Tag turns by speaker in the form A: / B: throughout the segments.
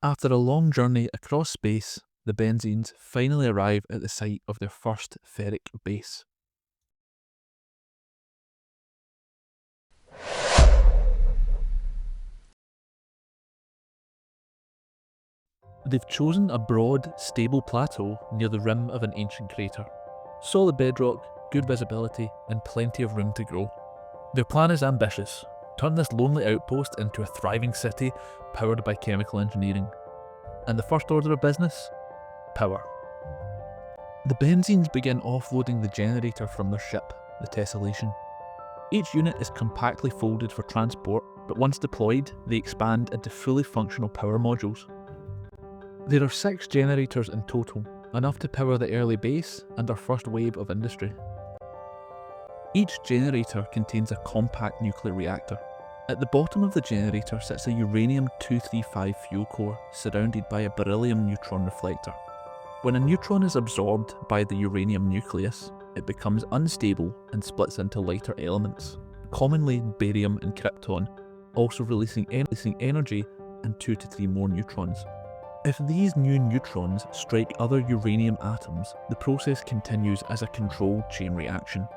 A: After a long journey across space, the Benzenes finally arrive at the site of their first ferric base. They've chosen a broad, stable plateau near the rim of an ancient crater. Solid bedrock, good visibility, and plenty of room to grow. Their plan is ambitious: turn this lonely outpost into a thriving city powered by chemical engineering. And the first order of business? Power. The Benzenes begin offloading the generator from their ship, the Tessellation. Each unit is compactly folded for transport, but once deployed, they expand into fully functional power modules. There are 6 generators in total, enough to power the early base and our first wave of industry. Each generator contains a compact nuclear reactor. At the bottom of the generator sits a uranium-235 fuel core surrounded by a beryllium neutron reflector. When a neutron is absorbed by the uranium nucleus, it becomes unstable and splits into lighter elements, commonly barium and krypton, also releasing energy and 2 to 3 more neutrons. If these new neutrons strike other uranium atoms, the process continues as a controlled chain reaction.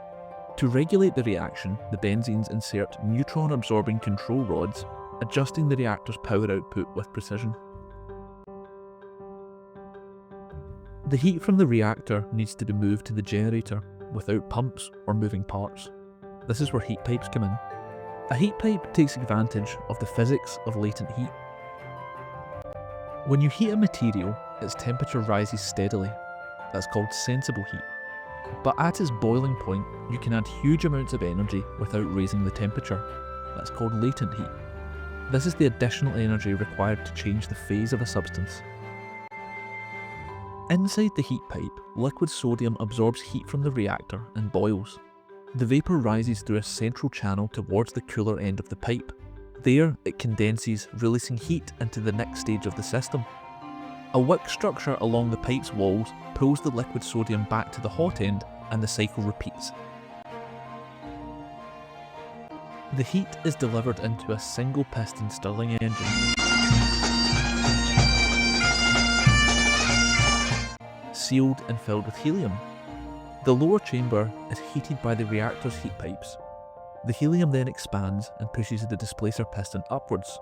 A: To regulate the reaction, the Benzenes insert neutron-absorbing control rods, adjusting the reactor's power output with precision. The heat from the reactor needs to be moved to the generator without pumps or moving parts. This is where heat pipes come in. A heat pipe takes advantage of the physics of latent heat. When you heat a material, its temperature rises steadily. That's called sensible heat. But at its boiling point, you can add huge amounts of energy without raising the temperature. That's called latent heat. This is the additional energy required to change the phase of a substance. Inside the heat pipe, liquid sodium absorbs heat from the reactor and boils. The vapour rises through a central channel towards the cooler end of the pipe. There, it condenses, releasing heat into the next stage of the system. A wick structure along the pipe's walls pulls the liquid sodium back to the hot end, and the cycle repeats. The heat is delivered into a single piston Stirling engine, sealed and filled with helium. The lower chamber is heated by the reactor's heat pipes. The helium then expands and pushes the displacer piston upwards.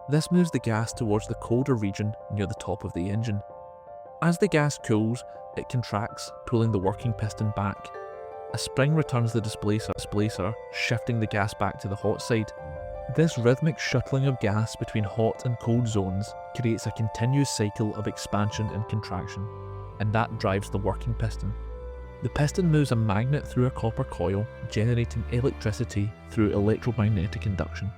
A: This moves the gas towards the colder region near the top of the engine. As the gas cools, it contracts, pulling the working piston back. A spring returns the displacer, shifting the gas back to the hot side. This rhythmic shuttling of gas between hot and cold zones creates a continuous cycle of expansion and contraction, and that drives the working piston. The piston moves a magnet through a copper coil, generating electricity through electromagnetic induction.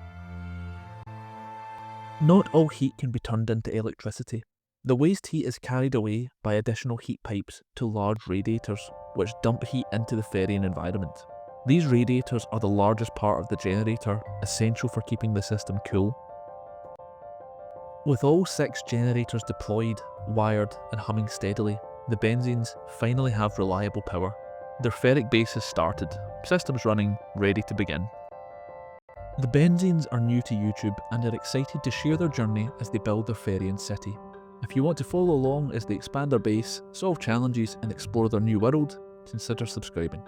A: Not all heat can be turned into electricity. The waste heat is carried away by additional heat pipes to large radiators, which dump heat into the Ferrian environment. These radiators are the largest part of the generator, essential for keeping the system cool. With all 6 generators deployed, wired, and humming steadily, the Benzenes finally have reliable power. Their ferric base has started, systems running, ready to begin. The Benzenes are new to YouTube and are excited to share their journey as they build their Ferrian city. If you want to follow along as they expand their base, solve challenges, and explore their new world, consider subscribing.